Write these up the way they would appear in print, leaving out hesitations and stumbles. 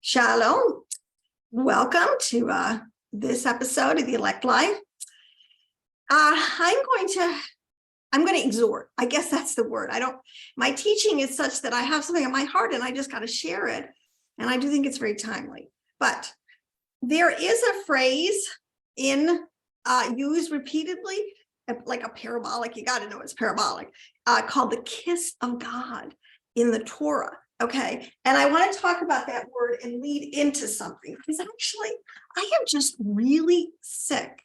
Shalom. Welcome to this episode of the Elect Life. I'm going to exhort. I guess that's the word. My teaching is such that I have something on my heart and I just got to share it. And I do think it's very timely. But there is a phrase used repeatedly, like a parabolic, you got to know it's parabolic, called the kiss of God in the Torah. Okay, and I want to talk about that word and lead into something, because actually I am just really sick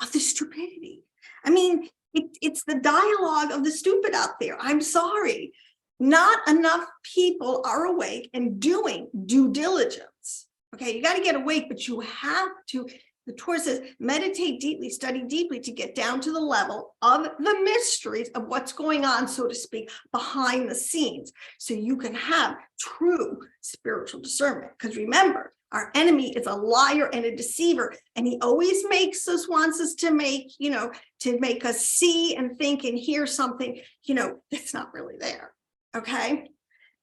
of the stupidity. I mean, it's the dialogue of the stupid out there. I'm sorry. Not enough people are awake and doing due diligence. Okay, you got to get awake, but you have to. The Torah says, meditate deeply, study deeply to get down to the level of the mysteries of what's going on, so to speak, behind the scenes, so you can have true spiritual discernment. Because remember, our enemy is a liar and a deceiver, and he always wants us to make us see and think and hear something, that's not really there. Okay,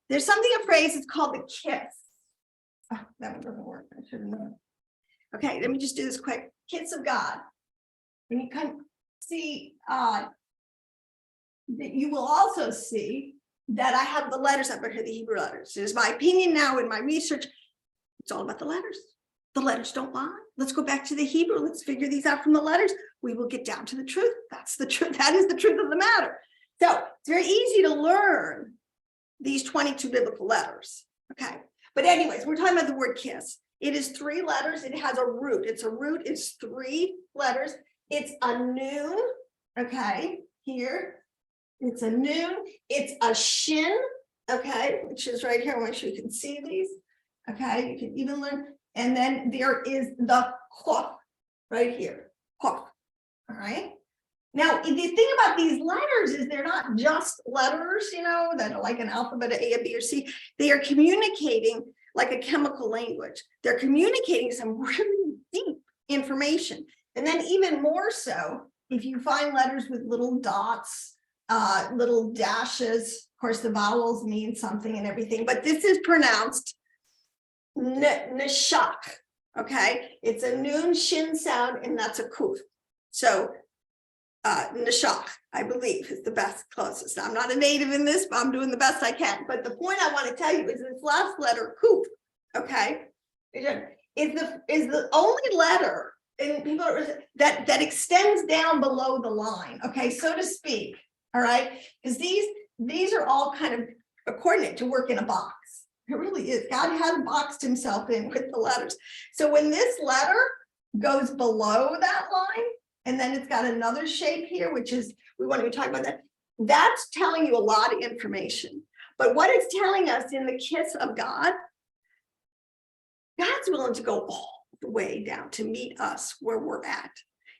there's a phrase, it's called the kiss. Oh, that one doesn't work. I should have known. Okay, let me just do this quick. Kiss of God. And you can see that you will also see that I have the letters up here, the Hebrew letters. It is my opinion now in my research, it's all about the letters. The letters don't lie. Let's go back to the Hebrew. Let's figure these out from the letters. We will get down to the truth. That's the truth. That is the truth of the matter. So it's very easy to learn these 22 biblical letters. Okay, but anyways, we're talking about the word kiss. It is 3 letters. It has a root. It's 3 letters. It's a noon. Okay, here. It's a noon. It's a shin. Okay, which is right here. I want to make sure you can see these. Okay, you can even learn. And then there is the kof right here. Kof. All right. Now, the thing about these letters is they're not just letters, that are like an alphabet, A, B, or C. They are communicating like a chemical language. They're communicating some really deep information. And then even more so, if you find letters with little dots, little dashes, of course, the vowels mean something and everything, but this is pronounced neshak, okay? It's a noon shin sound, and that's a kuf. So neshak, I believe, is the best, closest. I'm not a native in this, but I'm doing the best I can. But the point I want to tell you is this last letter, kuf, okay, is the only letter in people that extends down below the line, okay, so to speak. All right, because these are all kind of coordinate to work in a box. It really is. God has boxed himself in with the letters. So when this letter goes below that line, and then it's got another shape here, which is, we want to talk about that. That's telling you a lot of information. But what it's telling us in the kiss of God, God's willing to go all the way down to meet us where we're at.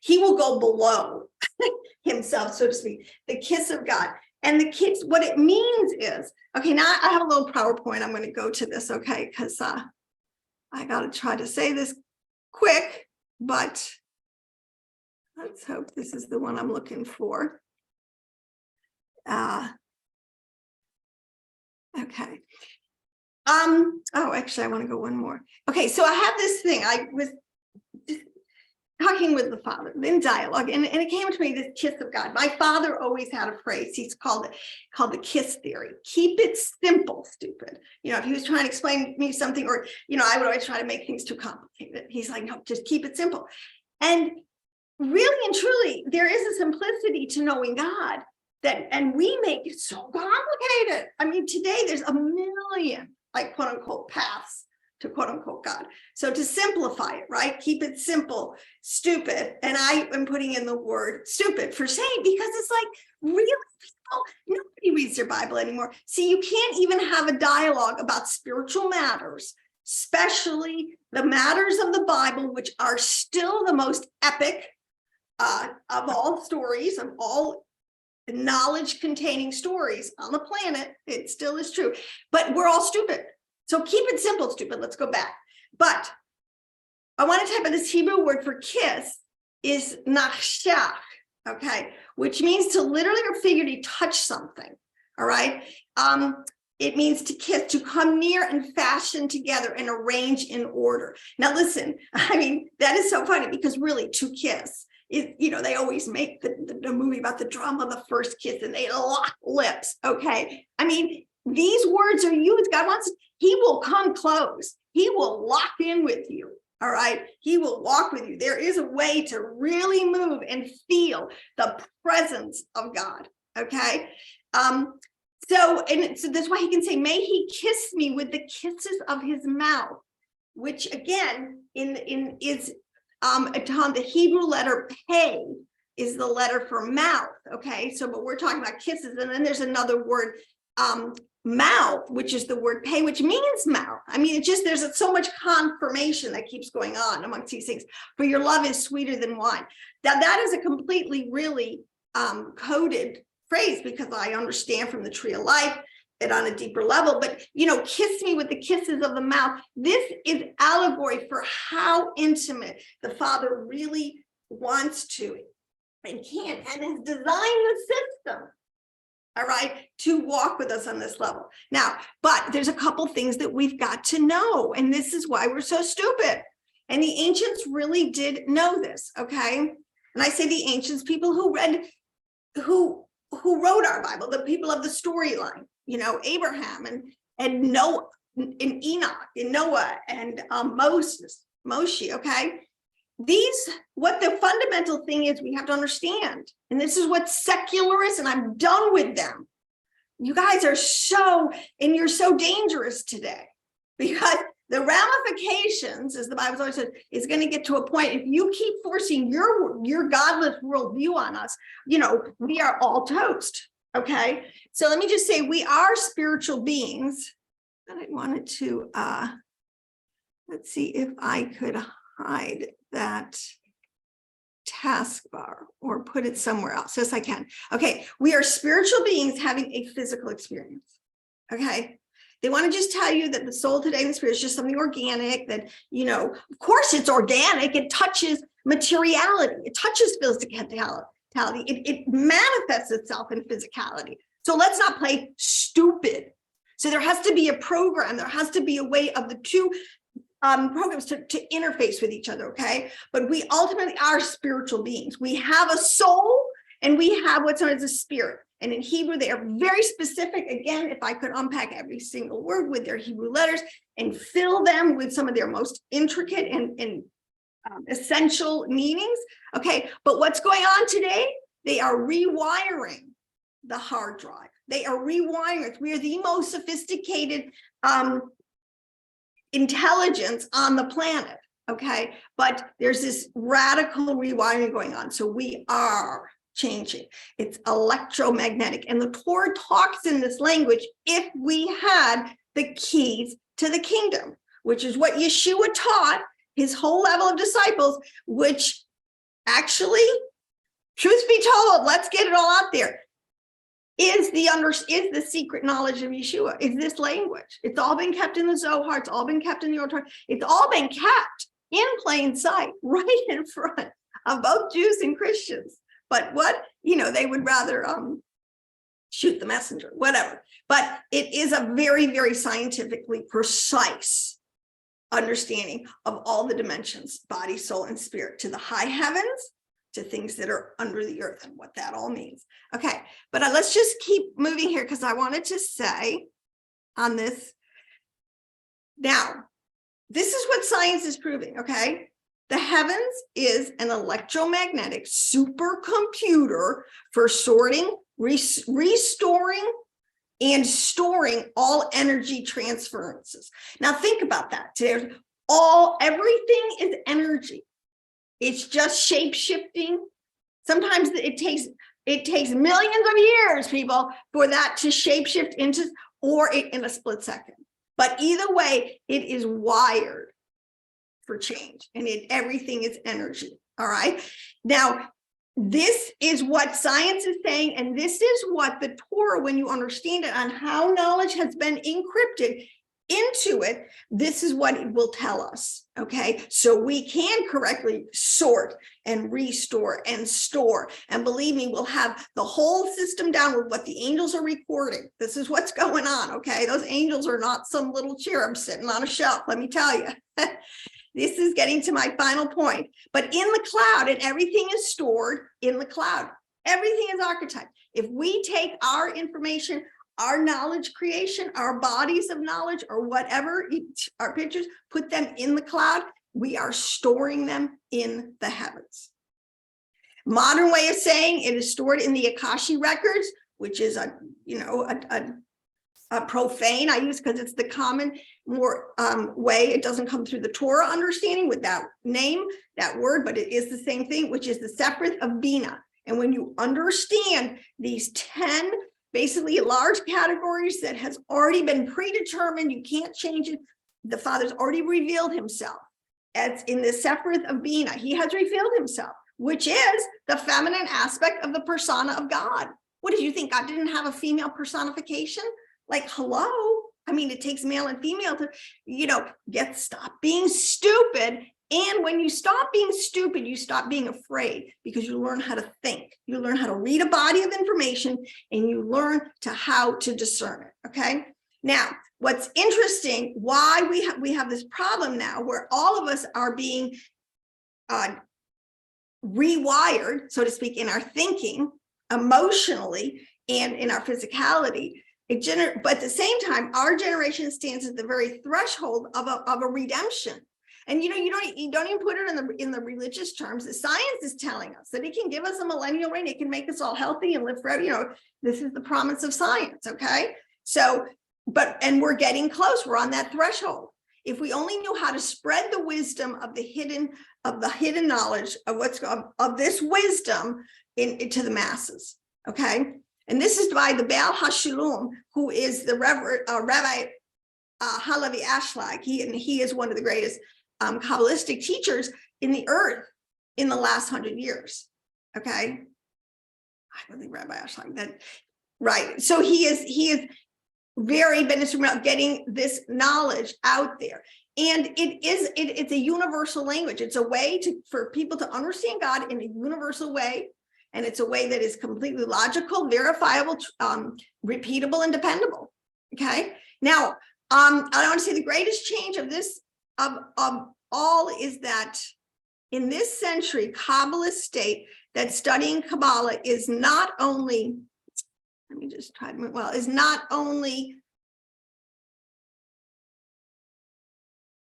He will go below himself, so to speak, the kiss of God. And the kiss, what it means is, okay, now I have a little PowerPoint. I'm going to go to this, okay, because I got to try to say this quick, but let's hope this is the one I'm looking for. Okay. Oh, actually, I want to go one more. Okay, so I have this thing. I was talking with the Father in dialogue, and it came to me, this kiss of God. My father always had a phrase. He's called the kiss theory. Keep it simple, stupid. If he was trying to explain me something, or I would always try to make things too complicated. He's like, no, just keep it simple. And really and truly, there is a simplicity to knowing God and we make it so complicated. I mean, today there's a million, like, quote unquote, paths to quote unquote God. So to simplify it, right? Keep it simple, stupid. And I am putting in the word stupid for shame, because it's like, really, people, nobody reads their Bible anymore. See, you can't even have a dialogue about spiritual matters, especially the matters of the Bible, which are still the most epic of all stories, of all knowledge containing stories on the planet. It still is true, but we're all stupid. So keep it simple, stupid. Let's go back. But I want to talk about this Hebrew word for kiss is nachshach, okay, which means to literally or figuratively touch something. All right. it means to kiss, to come near and fashion together and arrange in order. Now, listen, I mean, that is so funny because really to kiss is, you know, they always make the movie about the drama of the first kiss and they lock lips. Okay. I mean, these words are used. God wants, he will come close. He will lock in with you. All right. He will walk with you. There is a way to really move and feel the presence of God. Okay. So that's why he can say, may he kiss me with the kisses of his mouth, which again, is the Hebrew letter pei is the letter for mouth. Okay. So, but we're talking about kisses. And then there's another word, mouth, which is the word pei, which means mouth. I mean, there's so much confirmation that keeps going on amongst these things. For your love is sweeter than wine. That is a completely really coded phrase because I understand from the tree of life and on a deeper level, but you know, kiss me with the kisses of the mouth. This is allegory for how intimate the Father really wants to and can and has designed the system. All right, to walk with us on this level. Now, but there's a couple things that we've got to know, and this is why we're so stupid. And the ancients really did know this, okay? And I say the ancients, people who wrote our Bible, the people of the storyline, you know, Abraham and Noah and Enoch and Noah and Moshe, okay? What the fundamental thing is we have to understand, and this is what secularists, and I'm done with them. You guys are you're so dangerous today because the ramifications, as the Bible always says, is going to get to a point. If you keep forcing your godless worldview on us, you know, we are all toast. Okay. So let me just say we are spiritual beings. And I wanted to, let's see if I could hide that taskbar or put it somewhere else. Yes, I can. Okay. We are spiritual beings having a physical experience. Okay. They want to just tell you that the soul today and the spirit is just something organic that, you know, of course it's organic. It touches materiality. It touches physicality. It manifests itself in physicality. So let's not play stupid. So there has to be a program. There has to be a way of the two programs to interface with each other, okay? But we ultimately are spiritual beings. We have a soul and we have what's known as a spirit. And in Hebrew, they are very specific. Again, if I could unpack every single word with their Hebrew letters and fill them with some of their most intricate and essential meanings, okay? But what's going on today? They are rewiring the hard drive. They are rewiring it. We are the most sophisticated intelligence on the planet, okay? But there's this radical rewiring going on. So we are changing. It's electromagnetic. And the Torah talks in this language if we had the keys to the kingdom, which is what Yeshua taught his whole level of disciples, which actually, truth be told, let's get it all out there, is the secret knowledge of Yeshua, is this language. It's all been kept in the Zohar. It's all been kept in the Old Torah. It's all been kept in plain sight, right in front of both Jews and Christians. But they would rather shoot the messenger, whatever. But it is a very, very scientifically precise understanding of all the dimensions, body, soul, and spirit, to the high heavens, to things that are under the earth, and what that all means. Okay, but let's just keep moving here because I wanted to say on this. Now, this is what science is proving, okay? The heavens is an electromagnetic supercomputer for sorting, restoring, and storing all energy transferences. Now think about that. Everything is energy. It's just shape-shifting. Sometimes it takes millions of years, people, for that to shape-shift into, or in a split second. But either way, it is wired for change, and everything is energy. All right. Now, this is what science is saying, and this is what the Torah, when you understand it on how knowledge has been encrypted, into it, this is what it will tell us, okay? So we can correctly sort and restore and store. And believe me, we'll have the whole system down with what the angels are recording. This is what's going on, okay? Those angels are not some little cherub sitting on a shelf, let me tell you. This is getting to my final point. But in the cloud, and everything is stored in the cloud. Everything is archetype. If we take our information, our knowledge creation, our bodies of knowledge, or whatever, our pictures, put them in the cloud, we are storing them in the heavens. Modern way of saying it is stored in the Akashic records, which is a profane I use because it's the common more way. It doesn't come through the Torah understanding with that name, that word, but it is the same thing, which is the Sefirot of Bina. And when you understand these 10 basically large categories that has already been predetermined, you can't change it. The Father's already revealed himself as in the Sefirot of Bina. He has revealed himself, which is the feminine aspect of the persona of God. What did you think? God didn't have a female personification? Like, hello? I mean, it takes male and female to, stop being stupid. And when you stop being stupid, you stop being afraid because you learn how to think. You learn how to read a body of information and you learn how to discern it, okay? Now, what's interesting, why we have this problem now where all of us are being rewired, so to speak, in our thinking, emotionally, and in our physicality. But at the same time, our generation stands at the very threshold of a redemption. And you don't even put it in the religious terms. The science is telling us that it can give us a millennial reign. It can make us all healthy and live forever. This is the promise of science. Okay. So, and we're getting close. We're on that threshold. If we only knew how to spread the wisdom of the hidden knowledge of this wisdom into the masses. Okay. And this is by the Baal HaShalom, who is the Rabbi Halevi Ashlag. He is one of the greatest Kabbalistic teachers in the earth in the last 100 years. Okay. I don't think Rabbi Ashlag that, right. So he is very been instrumental in getting this knowledge out there. And it's a universal language. It's a way for people to understand God in a universal way. And it's a way that is completely logical, verifiable, repeatable, and dependable. Okay. Now, I want to say the greatest change of this of all is that in this century, Kabbalist state that studying Kabbalah is not only, is not only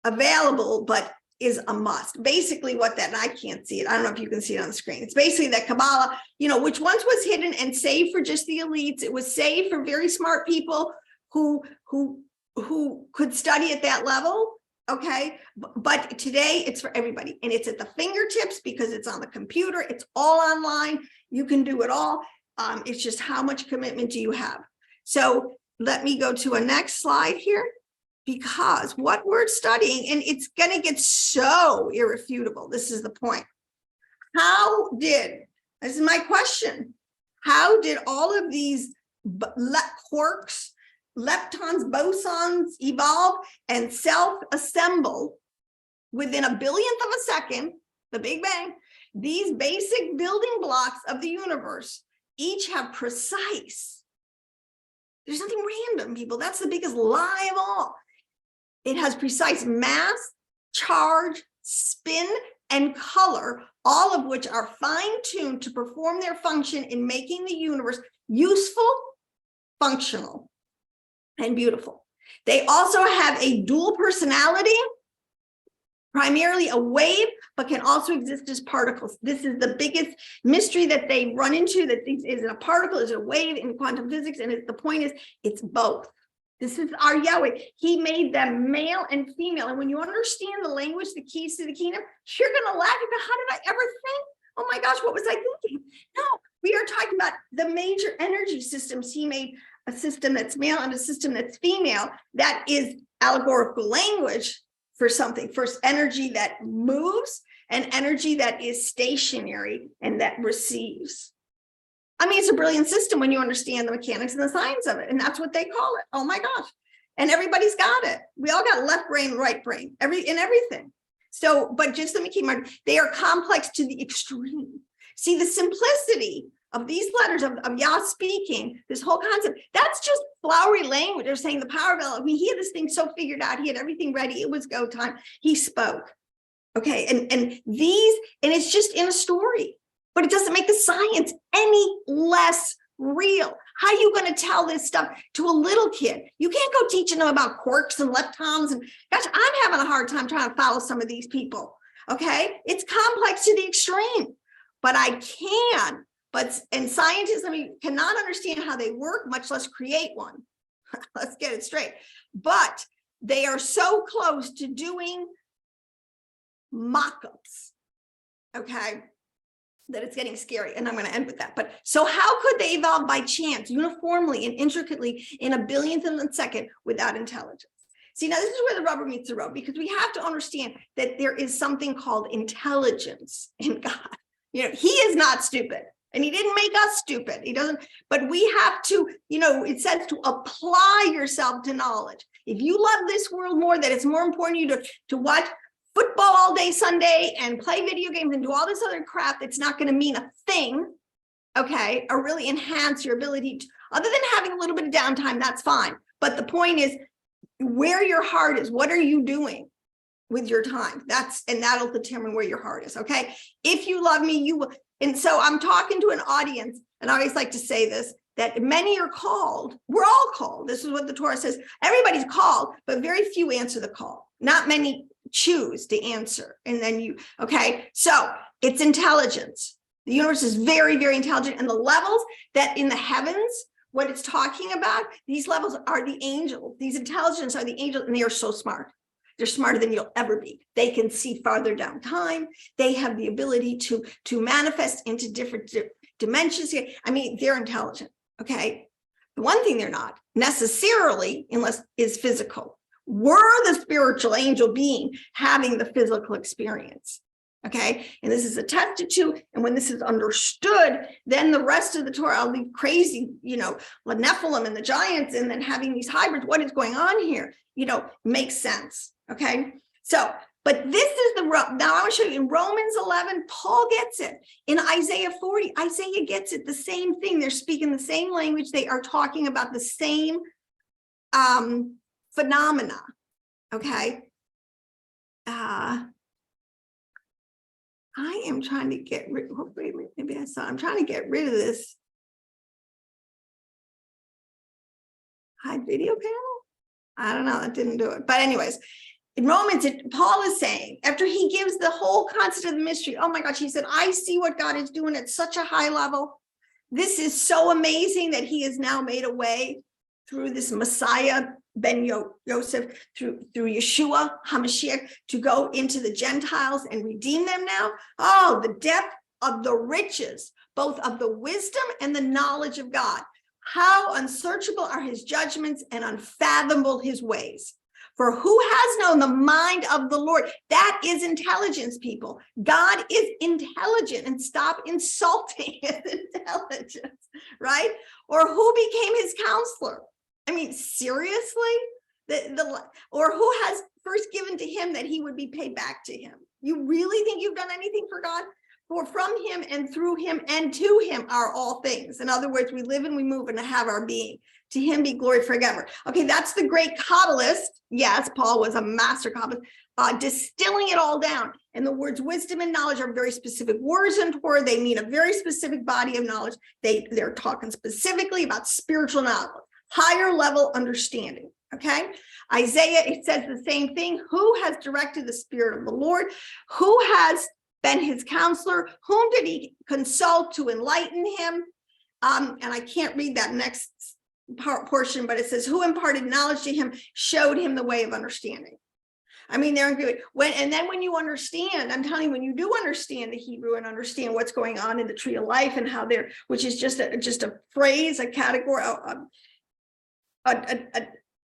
available, but is a must. Basically what that, and I can't see it. I don't know if you can see it on the screen. It's basically that Kabbalah, which once was hidden and saved for just the elites. It was saved for very smart people who could study at that level. Okay. But today it's for everybody and it's at the fingertips because it's on the computer. It's all online. You can do it all. It's just how much commitment do you have? So let me go to a next slide here. Because what we're studying, and it's going to get so irrefutable. This is the point. This is my question. How did all of these quarks, leptons, bosons evolve and self-assemble within a billionth of a second, the Big Bang? These basic building blocks of the universe each have precise. There's nothing random, people. That's the biggest lie of all. It has precise mass, charge, spin, and color, all of which are fine-tuned to perform their function in making the universe useful, functional, and beautiful. They also have a dual personality, primarily a wave, but can also exist as particles. This is the biggest mystery that they run into, that is it a particle, is it a wave in quantum physics? And the point is, it's both. This is our Yahweh. He made them male and female. And when you understand the language, the keys to the kingdom, you're going to laugh. You go, how did I ever think? Oh my gosh, what was I thinking? No, we are talking about the major energy systems. He made a system that's male and a system that's female. That is allegorical language for something. First, energy that moves and energy that is stationary and that receives. I mean, it's a brilliant system when you understand the mechanics and the science of it. And that's what they call it. Oh my gosh. And everybody's got it. We all got left brain, right brain, in everything. So, but just let me keep in mind, they are complex to the extreme. See, the simplicity of these letters of Yah speaking, this whole concept, that's just flowery language. They're saying the power of El. I mean, he had this thing so figured out. He had everything ready. It was go time. He spoke. Okay. And it's just in a story, but it doesn't make the science any less real. How are you going to tell this stuff to a little kid? You can't go teaching them about quarks and leptons. And gosh, I'm having a hard time trying to follow some of these people. Okay. It's complex to the extreme, but I can. And scientists, I mean, cannot understand how they work, much less create one. Let's get it straight. But they are so close to doing mock-ups, okay, that it's getting scary. And I'm going to end with that. But so how could they evolve by chance, uniformly and intricately in a billionth of a second without intelligence? See, now this is where the rubber meets the road, because we have to understand that there is something called intelligence in God. You know, he is not stupid. And he didn't make us stupid. He doesn't, but we have to, you know, it says to apply yourself to knowledge. If you love this world more, that it's more important to you to watch football all day Sunday and play video games and do all this other crap that's not going to mean a thing, okay, or really enhance your ability to, other than having a little bit of downtime, that's fine. But the point is where your heart is. What are you doing with your time? And that'll determine where your heart is, okay? If you love me, you will. And so I'm talking to an audience, and I always like to say this, that many are called. We're all called. This is what the Torah says. Everybody's called, but very few answer the call. Not many choose to answer. And then okay? So it's intelligence. The universe is very, very intelligent. And the levels that in the heavens, what it's talking about, these levels are the angels. These intelligence are the angels, and they are so smart. They're smarter than you'll ever be. They can see farther down time. They have the ability to manifest into different dimensions. I mean, they're intelligent, okay? The one thing they're not necessarily, unless is physical. We're the spiritual angel being having the physical experience, okay? And this is attested to, and when this is understood, then the rest of the Torah, I'll leave crazy, you know, the Nephilim and the giants, and then having these hybrids, what is going on here, you know, makes sense. Okay, so, but this is now I want to show you in Romans 11, Paul gets it. In Isaiah 40, Isaiah gets it, the same thing. They're speaking the same language. They are talking about the same phenomena, okay? I am trying to get rid, hopefully, maybe I'm trying to get rid of this hide video panel. I don't know, that didn't do it. But anyways, in Romans, Paul is saying, after he gives the whole concept of the mystery, oh my gosh, he said, I see what God is doing at such a high level. This is so amazing that he has now made a way through this Messiah, Ben Yosef, through Yeshua, HaMashiach, to go into the Gentiles and redeem them now. Oh, the depth of the riches, both of the wisdom and the knowledge of God. How unsearchable are his judgments and unfathomable his ways. For who has known the mind of the Lord? That is intelligence, people. God is intelligent, and stop insulting his intelligence, right? Or who became his counselor? I mean, seriously? Or who has first given to him that he would be paid back to him? You really think you've done anything for God? For from him and through him and to him are all things. In other words, we live and we move and have our being. To him be glory forever. Okay, that's the great Kabbalist. Yes, Paul was a master Kabbalist, distilling it all down. And the words wisdom and knowledge are very specific words in Torah. They mean a very specific body of knowledge. They're talking specifically about spiritual knowledge, higher level understanding. Okay, Isaiah, it says the same thing. Who has directed the Spirit of the Lord? Who has been his counselor? Whom did he consult to enlighten him? And I can't read that next portion, but it says, who imparted knowledge to him, showed him the way of understanding. I mean, they're good. And then when you understand, I'm telling you, when you do understand the Hebrew and understand what's going on in the tree of life and how they're, which is just a phrase, a category, an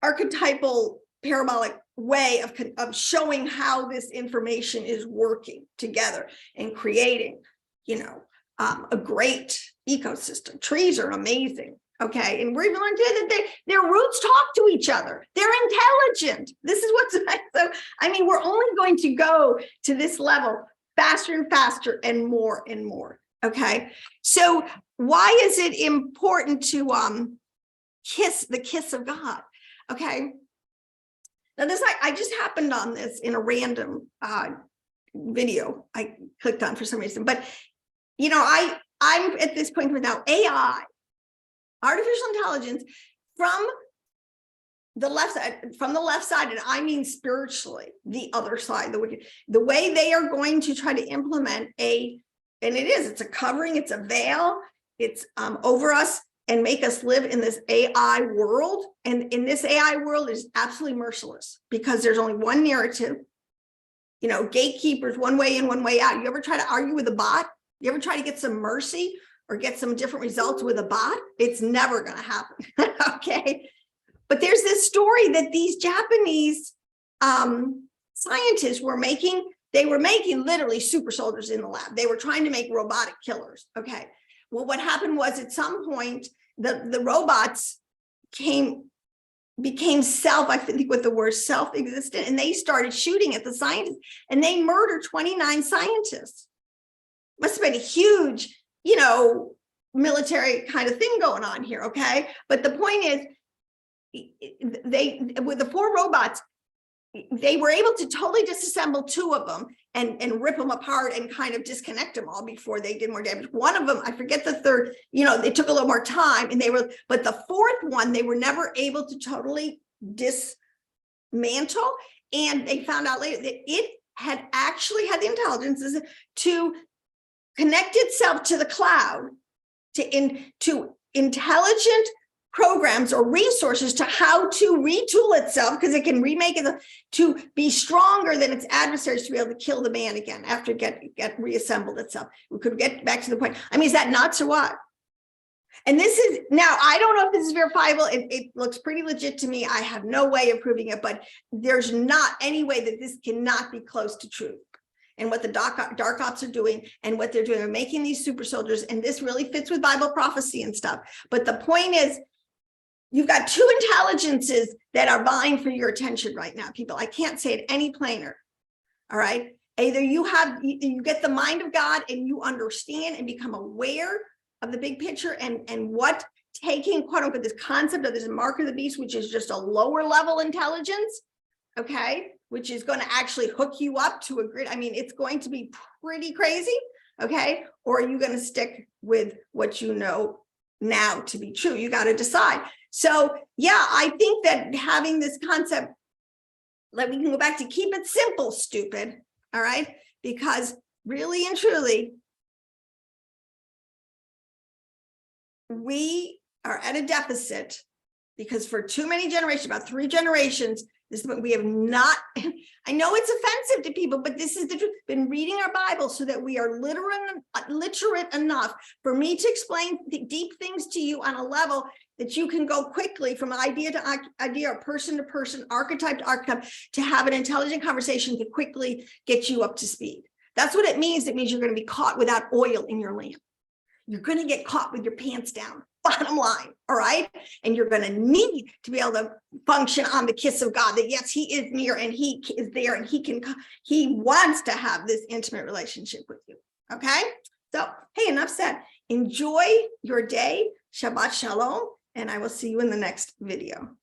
archetypal parabolic way of showing how this information is working together and creating, you know, a great ecosystem. Trees are amazing. Okay, and we're even learning that their roots talk to each other. They're intelligent. This is what's so. I mean, we're only going to go to this level faster and faster and more and more. Okay, so why is it important to kiss the kiss of God? Okay, now this I just happened on this in a random video I clicked on for some reason, but you know, I'm at this point with now AI. Artificial intelligence from the left side, and I mean spiritually, the other side, the wicked, the way they are going to try to implement it's a covering, it's a veil, it's over us and make us live in this AI world. And in this AI world is absolutely merciless because there's only one narrative, you know, gatekeepers, one way in, one way out. You ever try to argue with a bot? You ever try to get some mercy or get some different results with a bot? It's never going to happen. Okay. But there's this story that these Japanese scientists were making. They were making literally super soldiers in the lab. They were trying to make robotic killers. Okay. Well, what happened was at some point, the robots became I think with the word self-existent, and they started shooting at the scientists, and they murdered 29 scientists. Must have been a huge, you know, military kind of thing going on here, okay? But the point is, with the 4 robots, they were able to totally disassemble 2 of them and rip them apart and kind of disconnect them all before they did more damage. One of them, I forget the third, you know, it took a little more time, but the 4th one, they were never able to totally dismantle. And they found out later that it had actually had the intelligence to connect itself to the cloud, to intelligent programs or resources to how to retool itself, because it can remake it to be stronger than its adversaries, to be able to kill the man again after get reassembled itself. We could get back to the point. I mean, is that nuts or what? And this is, now, I don't know if this is verifiable. It looks pretty legit to me. I have no way of proving it, but there's not any way that this cannot be close to truth. And what the dark ops are doing and what they're doing, are making these super soldiers. And this really fits with Bible prophecy and stuff. But the point is, you've got 2 intelligences that are vying for your attention right now, people. I can't say it any plainer. All right. Either you get the mind of God and you understand and become aware of the big picture and what taking, quote unquote, this concept of this mark of the beast, which is just a lower level intelligence, okay, which is going to actually hook you up to a grid. I mean, it's going to be pretty crazy. Okay. Or are you going to stick with what you know now to be true? You got to decide. So yeah, I think that having this concept, like, we can go back to keep it simple, stupid. All right. Because really and truly, we are at a deficit because for too many generations, about 3 generations, we have not, I know it's offensive to people, but this is the truth, been reading our Bible so that we are literate enough for me to explain the deep things to you on a level that you can go quickly from idea to idea, or person to person, archetype to archetype, to have an intelligent conversation to quickly get you up to speed. That's what it means. It means you're going to be caught without oil in your lamp. You're going to get caught with your pants down, bottom line, all right? And you're going to need to be able to function on the kiss of God, that yes, he is near and he is there and he wants to have this intimate relationship with you, okay? So, hey, enough said. Enjoy your day. Shabbat shalom, and I will see you in the next video.